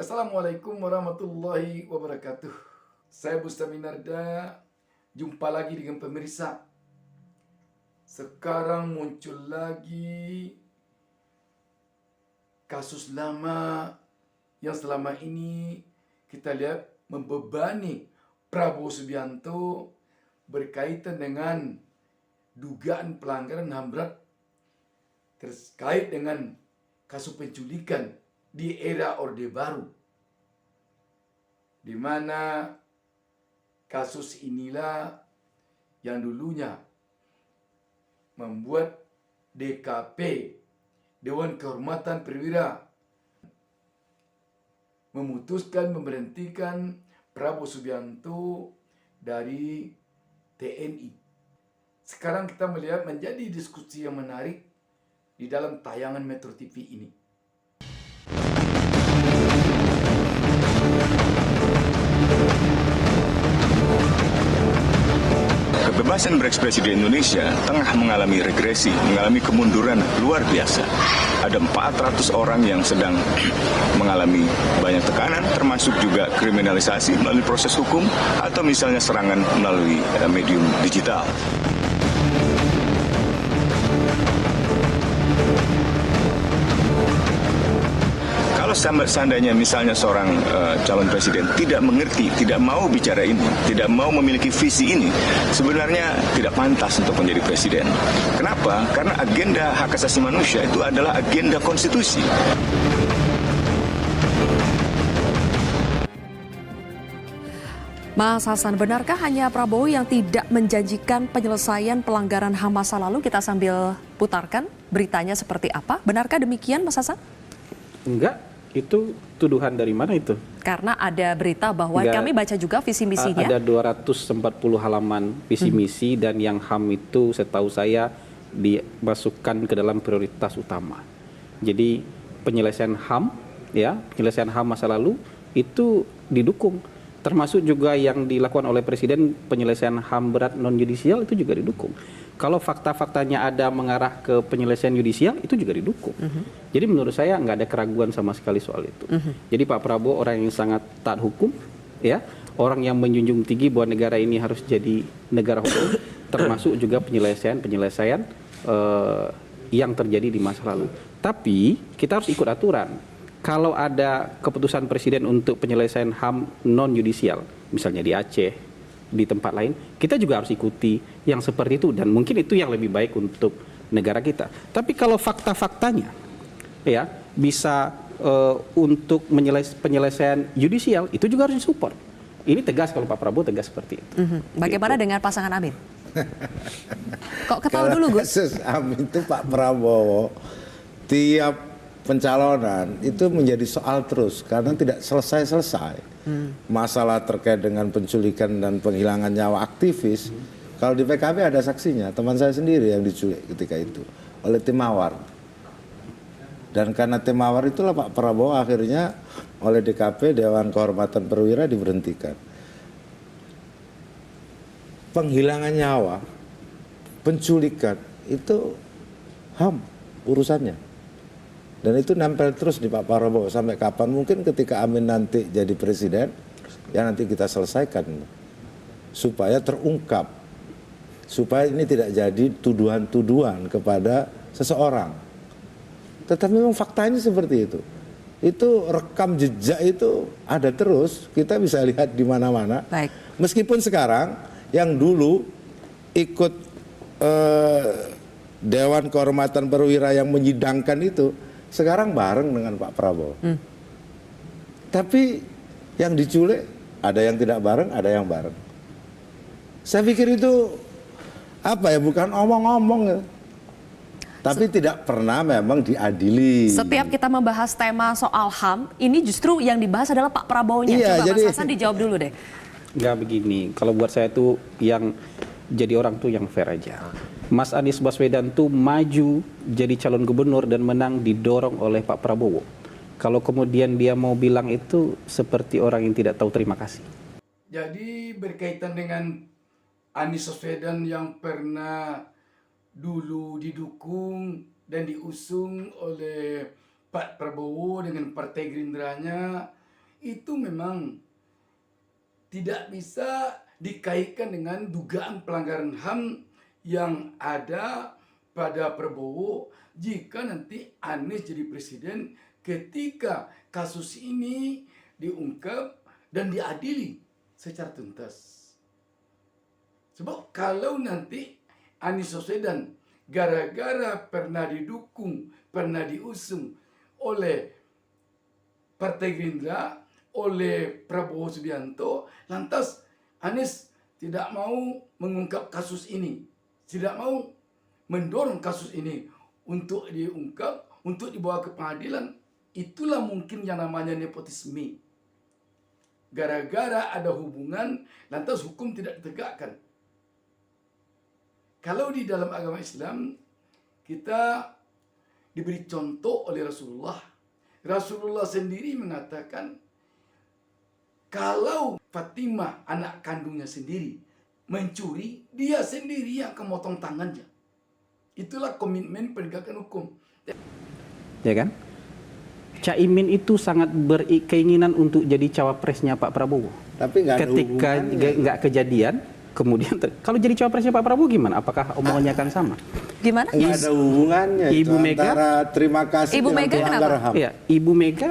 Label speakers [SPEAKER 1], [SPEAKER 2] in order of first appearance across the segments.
[SPEAKER 1] Assalamualaikum warahmatullahi wabarakatuh. Saya Bustami Narda, jumpa lagi dengan pemirsa. Sekarang muncul lagi kasus lama yang selama ini kita lihat membebani Prabowo Subianto berkaitan dengan dugaan pelanggaran HAM berat terkait dengan kasus penculikan di era Orde Baru, di mana kasus inilah yang dulunya membuat DKP, Dewan Kehormatan Perwira, memutuskan memberhentikan Prabowo Subianto dari TNI. Sekarang kita melihat menjadi diskusi yang menarik di dalam tayangan Metro TV ini.
[SPEAKER 2] Kebebasan berekspresi di Indonesia tengah mengalami regresi, mengalami kemunduran luar biasa. Ada 400 orang yang sedang mengalami banyak tekanan, termasuk juga kriminalisasi melalui proses hukum atau misalnya serangan melalui medium digital. Kalau seandainya misalnya seorang calon presiden tidak mengerti, tidak mau bicara ini, tidak mau memiliki visi ini, sebenarnya tidak pantas untuk menjadi presiden. Kenapa? Karena agenda hak asasi manusia itu adalah agenda konstitusi.
[SPEAKER 3] Mas Hasan, benarkah hanya Prabowo yang tidak menjanjikan penyelesaian pelanggaran HAM masa lalu? Kita sambil putarkan beritanya seperti apa. Benarkah demikian, Mas Hasan?
[SPEAKER 4] Enggak, itu tuduhan dari mana itu?
[SPEAKER 3] Karena ada berita bahwa kami baca juga visi misinya.
[SPEAKER 4] Ada 240 halaman visi misi dan yang HAM itu setahu saya dimasukkan ke dalam prioritas utama. Jadi penyelesaian HAM, penyelesaian HAM masa lalu itu didukung. Termasuk juga yang dilakukan oleh Presiden penyelesaian HAM berat non-yudisial itu juga didukung. Kalau fakta-faktanya ada mengarah ke penyelesaian yudisial itu juga didukung. Jadi menurut saya nggak ada keraguan sama sekali soal itu. Jadi Pak Prabowo orang yang sangat taat hukum, orang yang menjunjung tinggi bahwa negara ini harus jadi negara hukum, termasuk juga penyelesaian yang terjadi di masa lalu. Tapi kita harus ikut aturan. Kalau ada keputusan Presiden untuk penyelesaian HAM non-yudisial, misalnya di Aceh, di tempat lain, kita juga harus ikuti yang seperti itu dan mungkin itu yang lebih baik untuk negara kita. Tapi kalau fakta-faktanya bisa untuk penyelesaian yudisial itu juga harus disupport. Ini tegas kalau Pak Prabowo tegas seperti itu.
[SPEAKER 3] Bagaimana dengan pasangan Amin? Kok ketawa dulu, Gus?
[SPEAKER 5] Kasus Amin itu Pak Prabowo tiap pencalonan itu menjadi soal terus karena tidak selesai-selesai. Masalah terkait dengan penculikan dan penghilangan nyawa aktivis, kalau di PKB ada saksinya, teman saya sendiri yang diculik ketika itu oleh tim Mawar. Dan karena tim Mawar itulah Pak Prabowo akhirnya oleh DKP, Dewan Kehormatan Perwira, diberhentikan. Penghilangan nyawa, penculikan itu HAM urusannya. Dan itu nempel terus di Pak Prabowo sampai kapan, mungkin ketika Amin nanti jadi presiden, ya nanti kita selesaikan. Supaya terungkap, supaya ini tidak jadi tuduhan-tuduhan kepada seseorang. Tetapi memang faktanya seperti itu. Itu rekam jejak itu ada terus, kita bisa lihat di mana-mana. Meskipun sekarang yang dulu ikut Dewan Kehormatan Perwira yang menyidangkan itu, sekarang bareng dengan Pak Prabowo. Tapi yang diculik ada yang tidak bareng, ada yang bareng. Saya pikir itu bukan omong-omong. Tapi tidak pernah memang diadili.
[SPEAKER 3] Setiap kita membahas tema soal HAM, ini justru yang dibahas adalah Pak Prabowo-nya. Coba Mas Hasan dijawab dulu deh.
[SPEAKER 4] Nggak begini, kalau buat saya tuh yang jadi orang tuh yang fair aja. Mas Anies Baswedan tuh maju jadi calon gubernur dan menang didorong oleh Pak Prabowo. Kalau kemudian dia mau bilang itu seperti orang yang tidak tahu terima kasih.
[SPEAKER 1] Jadi berkaitan dengan Anies Baswedan yang pernah dulu didukung dan diusung oleh Pak Prabowo dengan Partai Gerindranya, itu memang tidak bisa dikaitkan dengan dugaan pelanggaran HAM yang ada pada Prabowo jika nanti Anies jadi presiden ketika kasus ini diungkap dan diadili secara tuntas. Sebab kalau nanti Anies Baswedan gara-gara pernah didukung, pernah diusung oleh Partai Gerindra, oleh Prabowo Subianto, lantas Anies tidak mau mengungkap kasus ini, tidak mau mendorong kasus ini untuk diungkap, untuk dibawa ke pengadilan. Itulah mungkin yang namanya nepotisme. Gara-gara ada hubungan, lantas hukum tidak ditegakkan. Kalau di dalam agama Islam, kita diberi contoh oleh Rasulullah. Rasulullah sendiri mengatakan, kalau Fatimah anak kandungnya sendiri mencuri, dia sendiri yang akan motong tangannya. Itulah komitmen penegakan hukum.
[SPEAKER 4] Ya kan? Caimin itu sangat berkeinginan untuk jadi cawapresnya Pak Prabowo.
[SPEAKER 5] Tapi nggak ada
[SPEAKER 4] Ketika
[SPEAKER 5] hubungannya.
[SPEAKER 4] nggak kejadian, kemudian kalau jadi cawapresnya Pak Prabowo gimana? Apakah omongannya akan sama?
[SPEAKER 3] Gimana?
[SPEAKER 5] Nggak ada hubungannya
[SPEAKER 4] Ibu
[SPEAKER 5] itu
[SPEAKER 4] Mega?
[SPEAKER 5] antara terima kasih
[SPEAKER 3] Ibu
[SPEAKER 5] dengan
[SPEAKER 3] Mega
[SPEAKER 5] pelanggar
[SPEAKER 3] kenapa?
[SPEAKER 5] HAM.
[SPEAKER 4] Ya, Ibu Mega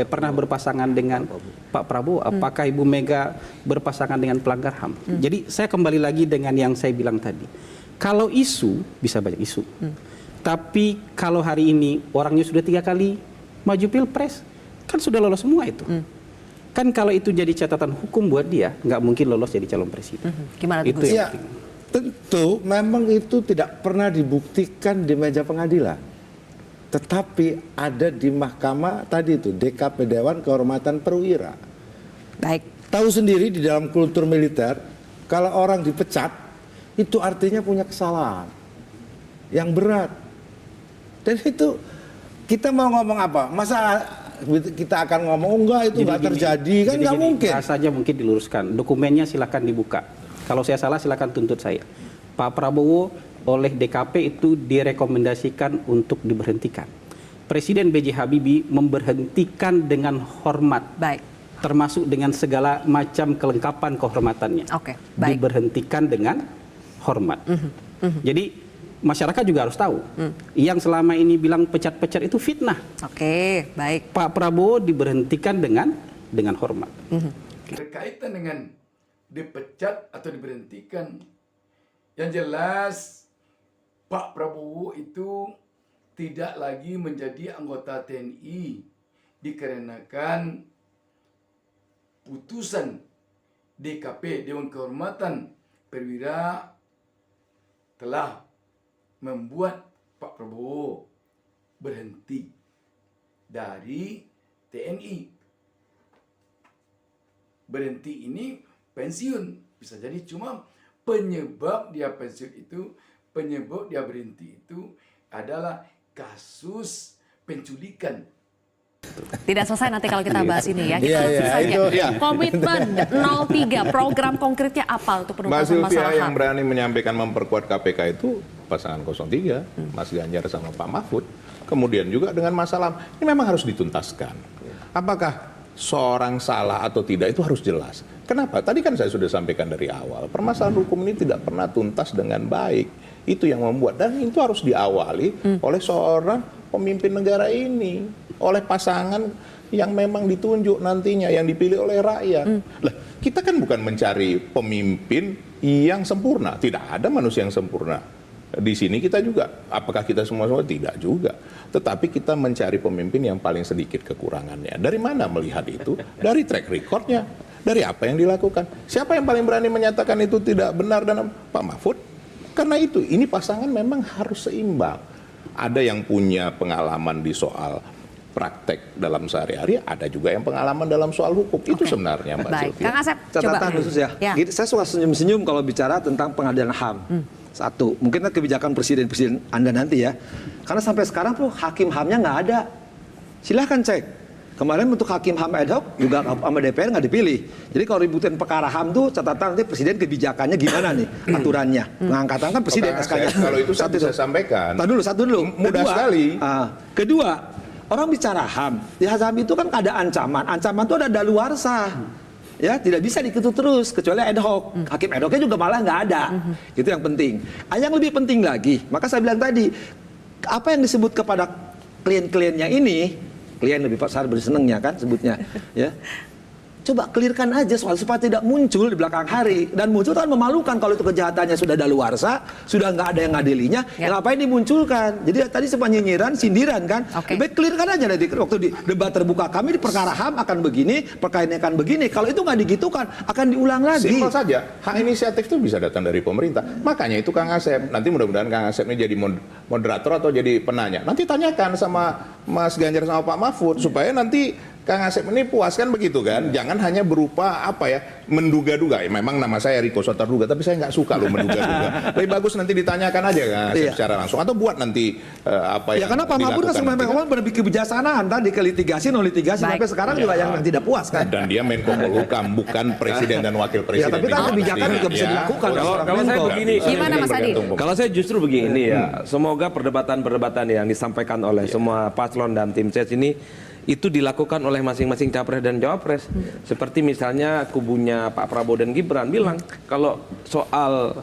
[SPEAKER 4] pernah berpasangan dengan Pak Prabowo. Apakah Ibu Mega berpasangan dengan pelanggar HAM? Jadi saya kembali lagi dengan yang saya bilang tadi. Kalau isu bisa banyak isu, tapi kalau hari ini orangnya sudah 3 kali maju pilpres, kan sudah lolos semua itu. Kan kalau itu jadi catatan hukum buat dia, nggak mungkin lolos jadi calon presiden.
[SPEAKER 3] Gimana tuh,
[SPEAKER 4] Itu
[SPEAKER 3] Gus?
[SPEAKER 4] ya.
[SPEAKER 5] Ya, tentu memang itu tidak pernah dibuktikan di meja pengadilan. Tetapi ada di mahkamah tadi itu, DKP Dewan Kehormatan Perwira.
[SPEAKER 3] Baik.
[SPEAKER 5] Tahu sendiri di dalam kultur militer, kalau orang dipecat, itu artinya punya kesalahan yang berat. Dan itu kita mau ngomong apa? Masa kita akan ngomong enggak itu nggak terjadi, kan nggak mungkin.
[SPEAKER 4] Bahasanya mungkin diluruskan, dokumennya silakan dibuka. Kalau saya salah silakan tuntut saya. Pak Prabowo oleh DKP itu direkomendasikan untuk diberhentikan. Presiden B.J. Habibie memberhentikan dengan hormat.
[SPEAKER 3] Baik.
[SPEAKER 4] Termasuk dengan segala macam kelengkapan kehormatannya.
[SPEAKER 3] Oke, baik.
[SPEAKER 4] Diberhentikan dengan hormat. Jadi masyarakat juga harus tahu, yang selama ini bilang pecat-pecat itu fitnah.
[SPEAKER 3] Oke, baik.
[SPEAKER 4] Pak Prabowo diberhentikan dengan hormat.
[SPEAKER 1] Berkaitan dengan dipecat atau diberhentikan, yang jelas Pak Prabowo itu tidak lagi menjadi anggota TNI dikarenakan putusan DKP Dewan Kehormatan Perwira telah membuat Pak Prabowo berhenti dari TNI. Berhenti ini pensiun, bisa jadi cuma penyebab dia pensiun itu, penyebab dia berhenti itu adalah kasus penculikan.
[SPEAKER 3] Tidak selesai nanti kalau kita bahas ini ya. Kita
[SPEAKER 5] Iya,
[SPEAKER 3] langsung
[SPEAKER 5] iya,
[SPEAKER 3] saja.
[SPEAKER 5] itu,
[SPEAKER 6] iya.
[SPEAKER 3] Komitmen 03, program konkretnya apa untuk
[SPEAKER 6] Mbak
[SPEAKER 3] penuntasan
[SPEAKER 6] Sylvia
[SPEAKER 3] masalah
[SPEAKER 6] yang
[SPEAKER 3] HAM?
[SPEAKER 6] berani menyampaikan memperkuat KPK itu pasangan 03, Mas Ganjar sama Pak Mahfud. Kemudian juga dengan masalah ini memang harus dituntaskan. Apakah seorang salah atau tidak itu harus jelas. Kenapa? Tadi kan saya sudah sampaikan dari awal, permasalahan hukum ini tidak pernah tuntas dengan baik. Itu yang membuat, dan itu harus diawali oleh seorang pemimpin negara ini, oleh pasangan yang memang ditunjuk nantinya, yang dipilih oleh rakyat. Lah, kita kan bukan mencari pemimpin yang sempurna, tidak ada manusia yang sempurna. Di sini kita juga, apakah kita semua tidak juga. Tetapi kita mencari pemimpin yang paling sedikit kekurangannya. Dari mana melihat itu? Dari track recordnya, dari apa yang dilakukan. Siapa yang paling berani menyatakan itu tidak benar dan Pak Mahfud? Karena itu, ini pasangan memang harus seimbang. Ada yang punya pengalaman di soal praktek dalam sehari-hari, ada juga yang pengalaman dalam soal hukum. Itu sebenarnya Mbak
[SPEAKER 3] Baik,
[SPEAKER 6] Sylvia.
[SPEAKER 3] Kang Asep,
[SPEAKER 7] Catatan
[SPEAKER 3] coba.
[SPEAKER 7] khusus ya. Gitu, saya suka senyum-senyum kalau bicara tentang pengadilan HAM. Satu, mungkin kan kebijakan presiden Anda nanti ya. Karena sampai sekarang tuh hakim HAM-nya nggak ada. Silahkan cek. Kemarin untuk hakim HAM ad hoc juga sama DPR nggak dipilih. Jadi kalau ributin perkara HAM tuh catatan nanti presiden kebijakannya gimana nih aturannya. Pengangkatan kan presiden
[SPEAKER 6] Kang
[SPEAKER 7] SK-nya.
[SPEAKER 6] Asep, kalau itu saya bisa sampaikan.
[SPEAKER 7] Satu dulu.
[SPEAKER 6] Mudah sekali.
[SPEAKER 7] Kedua, Orang bicara HAM, di HAM itu kan ada ancaman. Ancaman itu ada daluarsa. Ya, tidak bisa diketuk terus kecuali ad hoc. Hakim ad hocnya juga malah nggak ada. Itu yang penting. Yang lebih penting lagi, maka saya bilang tadi, apa yang disebut kepada klien-kliennya ini, klien lebih besar bersenengnya kan sebutnya, ya. Coba clearkan aja soal supaya tidak muncul di belakang hari. Dan muncul kan memalukan kalau itu kejahatannya sudah daluarsa, sudah nggak ada yang ngadilinya, ya ngapain dimunculkan? Jadi tadi sempat nyinyiran, sindiran kan? Baik clearkan aja nanti waktu di debat terbuka kami di perkara HAM akan begini, perkara ini akan begini. Kalau itu nggak digitukan, akan diulang lagi.
[SPEAKER 6] Simpel saja, hak inisiatif itu bisa datang dari pemerintah. Makanya itu Kang Asep, nanti mudah-mudahan Kang Asep ini jadi moderator atau jadi penanya. Nanti tanyakan sama Mas Ganjar sama Pak Mahfud supaya nanti Kang Asep ini puas kan begitu kan? Jangan hanya berupa apa ya, menduga-duga. Ya, memang nama saya Riko Sotarduga, tapi saya nggak suka loh menduga-duga. Lebih bagus nanti ditanyakan aja Kang Asep secara langsung atau buat nanti apa
[SPEAKER 7] ya karena Pak Mahfud kan sampai berpikir kebijaksanaan tadi ke litigasi, non litigasi sampai sekarang juga yang tidak puas kan.
[SPEAKER 6] Dan dia Menko Polhukam bukan presiden dan wakil presiden.
[SPEAKER 7] Ya, tapi kan kebijakan juga bisa dilakukan.
[SPEAKER 8] Kalau saya begini,
[SPEAKER 3] gimana Mas Adi?
[SPEAKER 8] Kalau saya justru begini ya, semoga perdebatan-perdebatan yang disampaikan oleh semua paslon dan tim ses ini itu dilakukan oleh masing-masing capres dan cawapres. Seperti misalnya kubunya Pak Prabowo dan Gibran bilang kalau soal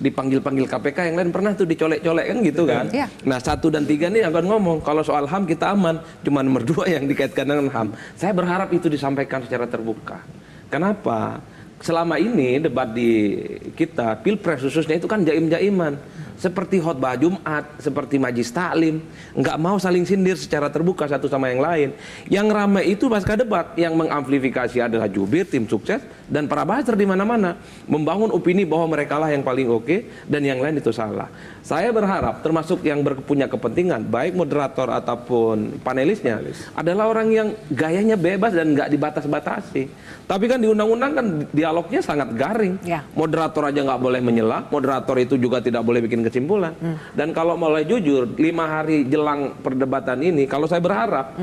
[SPEAKER 8] dipanggil-panggil KPK yang lain pernah tuh dicolek-colek kan gitu kan. Nah 1 dan 3 nih akan ngomong kalau soal HAM kita aman, cuma nomor 2 yang dikaitkan dengan HAM. Saya berharap itu disampaikan secara terbuka. Kenapa? Selama ini debat di kita Pilpres khususnya itu kan jaim-jaiman. Seperti khotbah Jumat, seperti majlis taklim, nggak mau saling sindir secara terbuka satu sama yang lain. Yang ramai itu pasca debat, yang mengamplifikasi adalah jubir, tim sukses, dan para buzzer di mana-mana. Membangun opini bahwa mereka lah yang paling oke, dan yang lain itu salah. Saya berharap, termasuk yang punya kepentingan, baik moderator ataupun panelisnya, adalah orang yang gayanya bebas dan nggak dibatas-batasi. Tapi kan di undang-undang kan dialognya sangat garing. Moderator aja nggak boleh menyela, moderator itu juga tidak boleh bikin kesimpulan. Dan kalau mulai jujur, 5 hari jelang perdebatan ini, kalau saya berharap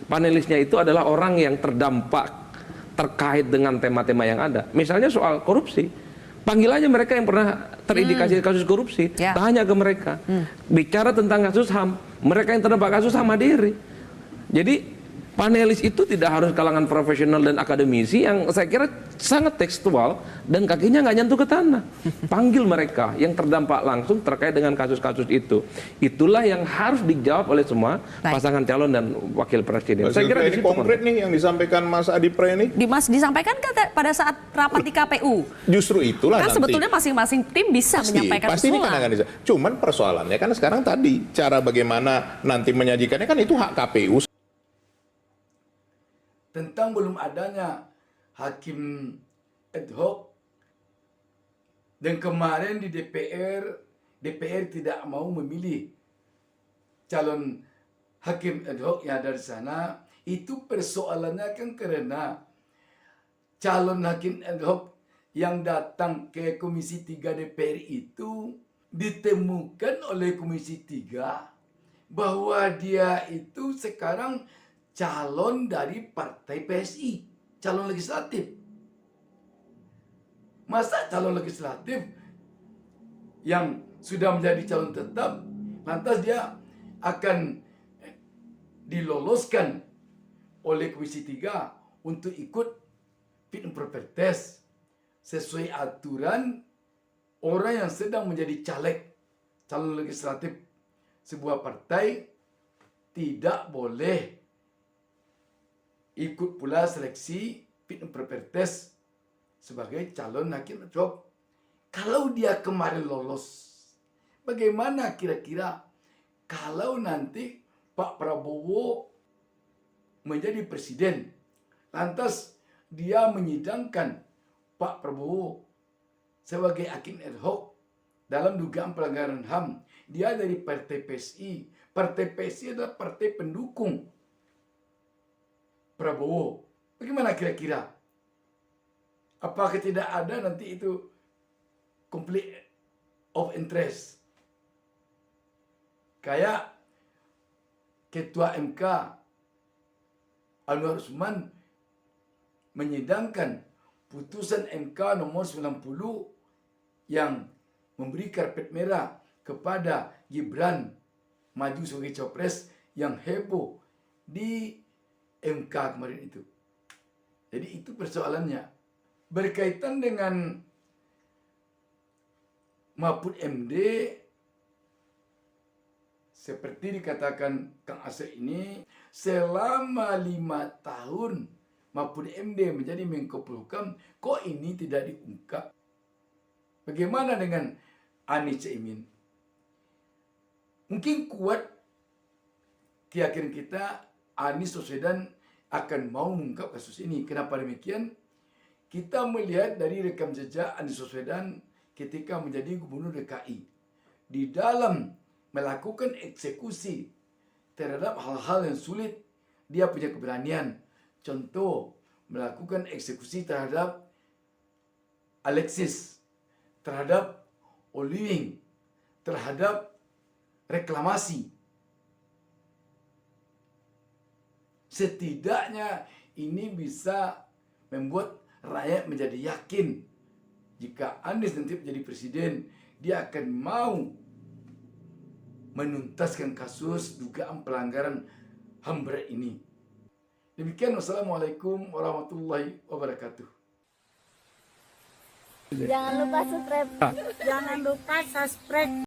[SPEAKER 8] panelisnya itu adalah orang yang terdampak terkait dengan tema-tema yang ada. Misalnya soal korupsi, panggil aja mereka yang pernah terindikasi kasus korupsi, tanya ke mereka. Bicara tentang kasus HAM, mereka yang terdampak kasus HAM hadiri. Jadi panelis itu tidak harus kalangan profesional dan akademisi yang saya kira sangat tekstual dan kakinya nggak nyentuh ke tanah. Panggil mereka yang terdampak langsung terkait dengan kasus-kasus itu. Itulah yang harus dijawab oleh semua pasangan calon dan wakil presiden. Saya kira ini
[SPEAKER 6] konkret nih yang disampaikan Mas Adi Pre ini.
[SPEAKER 3] Disampaikan kan pada saat rapat di KPU.
[SPEAKER 6] Justru itulah
[SPEAKER 3] kan
[SPEAKER 6] nanti.
[SPEAKER 3] Sebetulnya masing-masing tim bisa menyampaikan
[SPEAKER 6] pasti
[SPEAKER 3] usulan.
[SPEAKER 6] Ini kan cuman persoalannya kan sekarang tadi cara bagaimana nanti menyajikannya kan itu hak KPU.
[SPEAKER 1] Tentang belum adanya hakim ad hoc dan kemarin di DPR tidak mau memilih calon hakim ad hoc yang dari sana. Itu persoalannya kan karena calon hakim ad hoc yang datang ke Komisi 3 DPR itu ditemukan oleh Komisi 3 bahwa dia itu sekarang calon dari partai PSI, calon legislatif. Masa calon legislatif yang sudah menjadi calon tetap, lantas dia akan diloloskan oleh Komisi 3 untuk ikut fit and proper test sesuai aturan orang yang sedang menjadi caleg, calon legislatif sebuah partai tidak boleh ikut pula seleksi fit and proper test sebagai calon hakim ad hoc. Kalau dia kemarin lolos, bagaimana kira-kira kalau nanti Pak Prabowo menjadi presiden, lantas dia menyidangkan Pak Prabowo sebagai hakim ad hoc dalam dugaan pelanggaran HAM. Dia dari partai PSI. Partai PSI adalah partai pendukung Prabowo. Bagaimana kira-kira? Apakah tidak ada nanti itu conflict of interest? Kayak Ketua MK Anwar Usman menyidangkan putusan MK nomor 90 yang memberi karpet merah kepada Gibran maju sebagai cawapres yang heboh di MK kemarin itu. Jadi itu persoalannya. Berkaitan dengan Mahfud MD, seperti dikatakan Kang Asep ini, selama 5 tahun Mahfud MD menjadi Menko Polhukam, kok ini tidak diungkap? Bagaimana dengan Anies Caimin? Mungkin kuat keyakinan kita Anies Baswedan akan mau mengungkap kasus ini. Kenapa demikian? Kita melihat dari rekam jejak Anies Baswedan ketika menjadi Gubernur DKI. Di dalam melakukan eksekusi terhadap hal-hal yang sulit, dia punya keberanian. Contoh, melakukan eksekusi terhadap Alexis, terhadap Oliwing, terhadap reklamasi. Setidaknya ini bisa membuat rakyat menjadi yakin jika Anies nanti menjadi presiden, dia akan mau menuntaskan kasus dugaan pelanggaran HAM berat ini. Demikian, wassalamualaikum warahmatullahi wabarakatuh.
[SPEAKER 9] Jangan lupa subscribe. Jangan lupa subscribe.